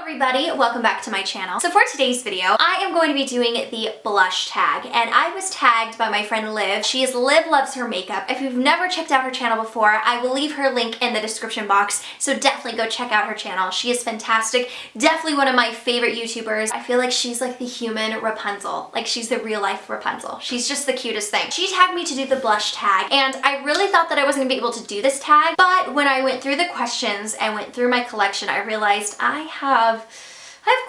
everybody, welcome back to my channel. So for today's video, I am going to be doing the blush tag, and I was tagged by my friend Liv. She is Liv Loves Her Makeup. If you've never checked out her channel before, I will leave her link in the description box, so definitely go check out her channel. She is fantastic, definitely one of my favorite YouTubers. I feel like she's like the human Rapunzel, like she's the real life Rapunzel. She's just the cutest thing. She tagged me to do the blush tag, and I really thought that I wasn't gonna be able to do this tag, but when I went through the questions and went through my collection, I realized I have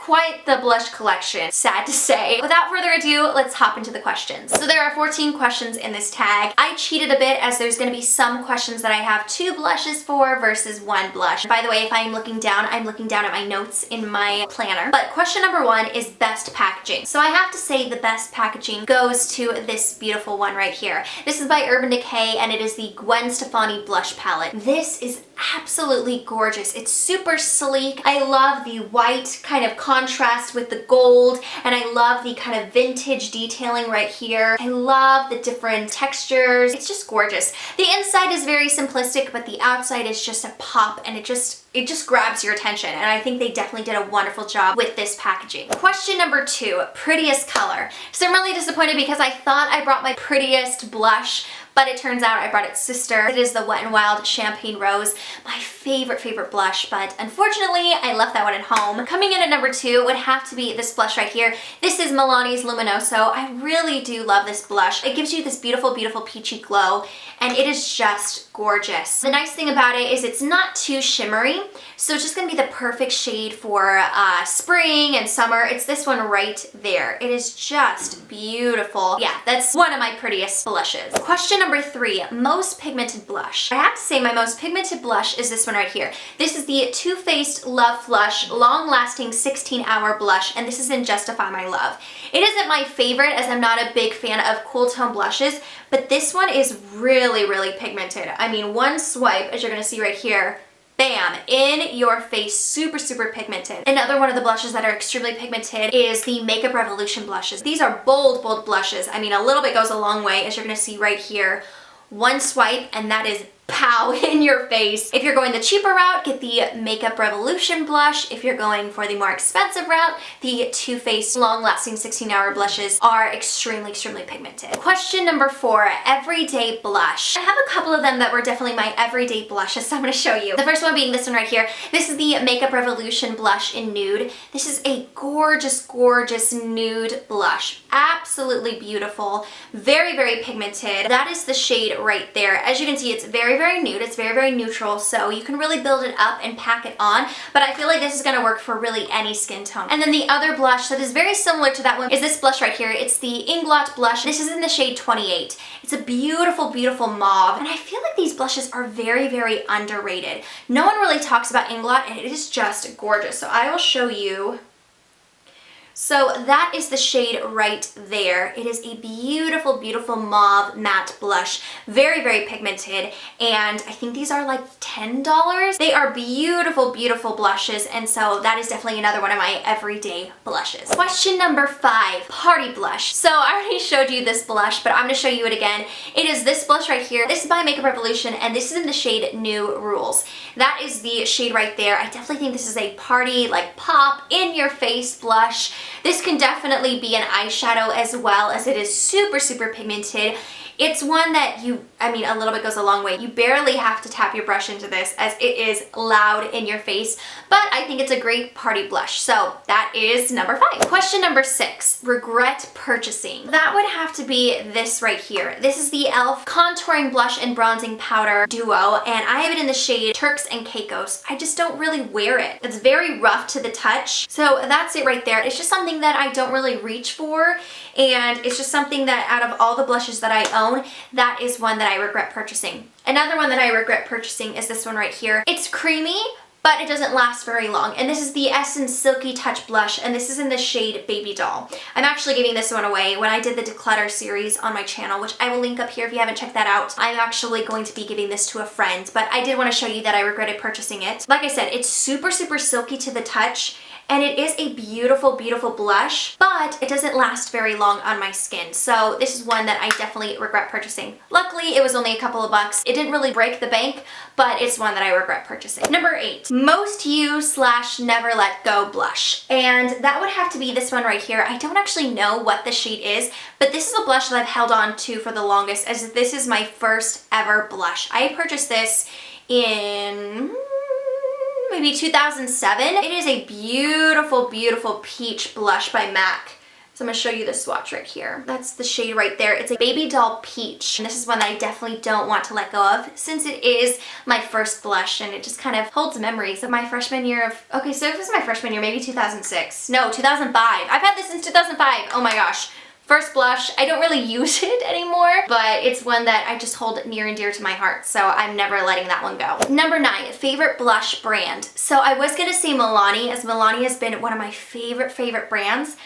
quite the blush collection, sad to say. Without further ado, let's hop into the questions. So there are 14 questions in this tag. I cheated a bit as there's gonna be some questions that I have 2 blushes for versus 1 blush. By the way, if I'm looking down at my notes in my planner. But question number 1 is best packaging. So I have to say the best packaging goes to this beautiful one right here. This is by Urban Decay, and it is the Gwen Stefani blush palette. This is absolutely gorgeous. It's super sleek. I love the white kind of contrast with the gold, and I love the kind of vintage detailing right here. I love the different textures. It's just gorgeous. The inside is very simplistic, but the outside is just a pop, and it just grabs your attention, and I think they definitely did a wonderful job with this packaging. Question number 2, Prettiest Color. So I'm really disappointed because I thought I brought my Prettiest blush, but it turns out I brought its sister. It is the Wet n Wild Champagne Rose, my favorite blush, but unfortunately I left that one at home. Coming in at number 2 would have to be this blush right here. This is Milani's Luminoso. I really do love this blush. It gives you this beautiful peachy glow, and it is just gorgeous. The nice thing about it is it's not too shimmery, so it's just gonna be the perfect shade for spring and summer. It's this one right there. It is just beautiful. Yeah, that's one of my prettiest blushes. Question number 3, most pigmented blush. I have to say my most pigmented blush is this one right here. This is the Too Faced Love Flush Long Lasting 16-Hour Blush, and this is in Justify My Love. It isn't my favorite as I'm not a big fan of cool tone blushes, but this one is really pigmented. I mean, one swipe, as you're gonna see right here, bam, in your face, super pigmented. Another one of the blushes that are extremely pigmented is the Makeup Revolution blushes. These are bold blushes. I mean, a little bit goes a long way, as you're gonna see right here. One swipe, and that is pow in your face. If you're going the cheaper route, get the Makeup Revolution blush. If you're going for the more expensive route, the Too Faced Long Lasting 16-Hour blushes are extremely pigmented. Question number 4, everyday blush. I have a couple of them that were definitely my everyday blushes, so I'm gonna show you. The first one being this one right here. This is the Makeup Revolution blush in Nude. This is a gorgeous nude blush. Absolutely beautiful. Very pigmented. That is the shade right there. As you can see, it's very nude. It's very neutral, so you can really build it up and pack it on, but I feel like this is going to work for really any skin tone. And then the other blush that is very similar to that one is this blush right here. It's the Inglot blush. This is in the shade 28. It's a beautiful mauve, and I feel like these blushes are very underrated. No one really talks about Inglot, and it is just gorgeous. So I will show you. So that is the shade right there. It is a beautiful mauve matte blush. Very pigmented, and I think these are like $10. They are beautiful blushes, and so that is definitely another one of my everyday blushes. Question number 5, party blush. So I already showed you this blush, but I'm gonna show you it again. It is this blush right here. This is by Makeup Revolution, and this is in the shade New Rules. That is the shade right there. I definitely think this is a party, like pop, in your face blush. This can definitely be an eyeshadow as well, as it is super pigmented. It's one that a little bit goes a long way. You barely have to tap your brush into this as it is loud in your face, but I think it's a great party blush. So that is number 5. Question number 6, regret purchasing. That would have to be this right here. This is the e.l.f. Contouring Blush and Bronzing Powder Duo, and I have it in the shade Turks and Caicos. I just don't really wear it. It's very rough to the touch, so that's it right there. It's just something that I don't really reach for, and it's just something that out of all the blushes that I own, that is one that I regret purchasing. Another one that I regret purchasing is this one right here. It's creamy, but it doesn't last very long. And this is the Essence Silky Touch Blush, and this is in the shade Baby Doll. I'm actually giving this one away when I did the Declutter series on my channel, which I will link up here if you haven't checked that out. I'm actually going to be giving this to a friend, but I did want to show you that I regretted purchasing it. Like I said, it's super silky to the touch, and it is a beautiful, beautiful blush, but it doesn't last very long on my skin. So this is one that I definitely regret purchasing. Luckily, it was only a couple of bucks. It didn't really break the bank, but it's one that I regret purchasing. Number 8, most used / never let go blush. And that would have to be this one right here. I don't actually know what the shade is, but this is a blush that I've held on to for the longest, as this is my first ever blush. I purchased this in maybe 2007. It is a beautiful, beautiful peach blush by MAC. So I'm going to show you the swatch right here. That's the shade right there. It's a baby doll peach. And this is one that I definitely don't want to let go of, since it is my first blush and it just kind of holds memories of my freshman year of, okay, so if it was my freshman year, maybe 2006. No, 2005. I've had this since 2005. Oh my gosh. First blush. I don't really use it anymore, but it's one that I just hold near and dear to my heart, so I'm never letting that one go. Number 9, favorite blush brand. So I was gonna say Milani, as Milani has been one of my favorite brands,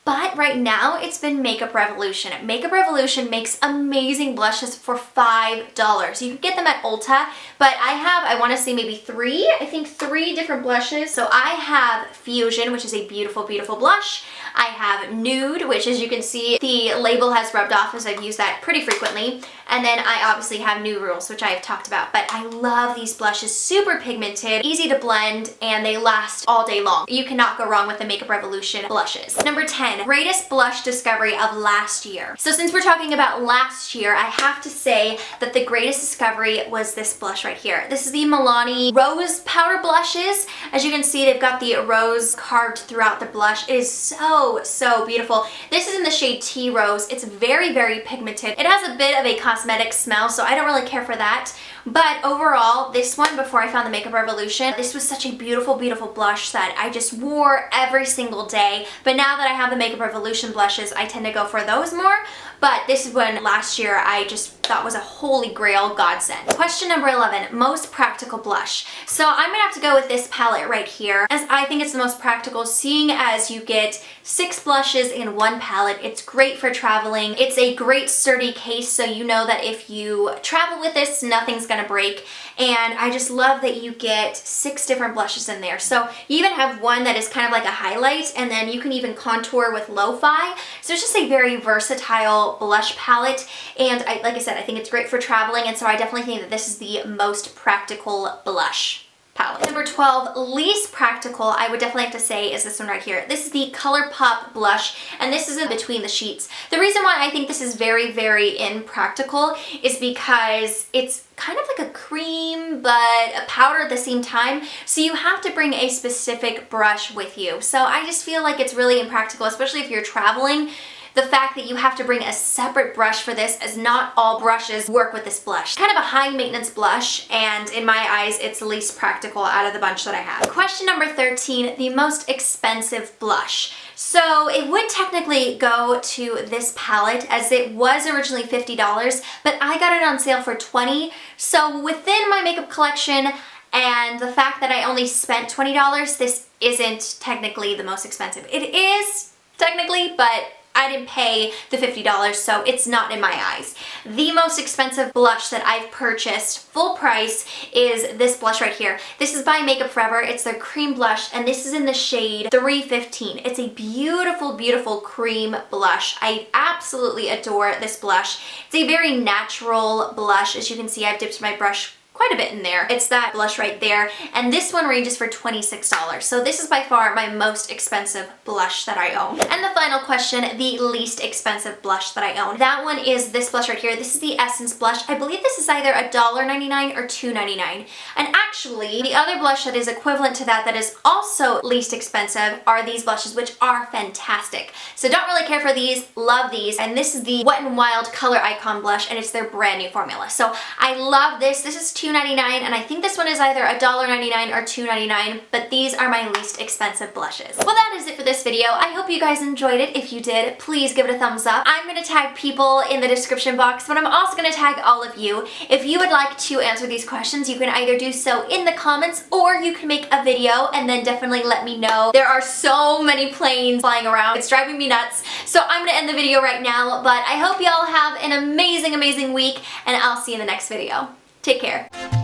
but right now it's been Makeup Revolution. Makeup Revolution makes amazing blushes for $5. You can get them at Ulta, but I want to say maybe 3 different blushes. So I have Fusion, which is a beautiful, beautiful blush. I have Nude, which, as you can see, the label has rubbed off, as I've used that pretty frequently. And then I obviously have New Rules, which I have talked about, but I love these blushes. Super pigmented, easy to blend, and they last all day long. You cannot go wrong with the Makeup Revolution blushes. Number 10, greatest blush discovery of last year. So since we're talking about last year, I have to say that the greatest discovery was this blush right here. This is the Milani Rose Powder Blushes. As you can see, they've got the rose carved throughout the blush. It is so beautiful. This is in the shade Tea Rose. It's very, very pigmented. It has a bit of a cosmetic smell, so I don't really care for that. But overall, this one, before I found the Makeup Revolution, this was such a beautiful, beautiful blush that I just wore every single day. But now that I have the Makeup Revolution blushes, I tend to go for those more. But this is one last year I just thought was a holy grail godsend. Question number 11, most practical blush. So I'm gonna have to go with this palette right here, as I think it's the most practical, seeing as you get 6 blushes in one palette. It's great for traveling. It's a great sturdy case, so you know that if you travel with this, nothing's gonna break. And I just love that you get 6 different blushes in there. So you even have one that is kind of like a highlight, and then you can even contour with lo-fi. So it's just a very versatile blush palette, and like I said, I think it's great for traveling, and so I definitely think that this is the most practical blush palette. Number 12, least practical, I would definitely have to say, is this one right here. This is the ColourPop blush, and this is in between the sheets. The reason why I think this is very, very impractical is because it's kind of like a cream but a powder at the same time, so you have to bring a specific brush with you. So I just feel like it's really impractical, especially if you're traveling. The fact that you have to bring a separate brush for this, as not all brushes work with this blush. Kind of a high maintenance blush, and in my eyes, it's the least practical out of the bunch that I have. Question number 13, the most expensive blush. So it would technically go to this palette, as it was originally $50, but I got it on sale for $20. So within my makeup collection, and the fact that I only spent $20, this isn't technically the most expensive. It is technically, but I didn't pay the $50, so it's not in my eyes. The most expensive blush that I've purchased full price is this blush right here. This is by Makeup Forever. It's their cream blush, and this is in the shade 315. It's a beautiful, beautiful cream blush. I absolutely adore this blush. It's a very natural blush. As you can see, I've dipped my brush quite a bit in there. It's that blush right there, and this one ranges for $26. So this is by far my most expensive blush that I own. And the final question, the least expensive blush that I own. That one is this blush right here. This is the Essence blush. I believe this is either $1.99 or $2.99. And actually, the other blush that is equivalent to that is also least expensive are these blushes, which are fantastic. So don't really care for these, love these. And this is the Wet n Wild Color Icon blush, and it's their brand new formula. So I love this. This is $2.99, and I think this one is either $1.99 or $2.99, but these are my least expensive blushes. Well, that is it for this video. I hope you guys enjoyed it. If you did, please give it a thumbs up. I'm going to tag people in the description box, but I'm also going to tag all of you. If you would like to answer these questions, you can either do so in the comments, or you can make a video and then definitely let me know. There are so many planes flying around. It's driving me nuts. So I'm going to end the video right now, but I hope you all have an amazing, amazing week, and I'll see you in the next video. Take care.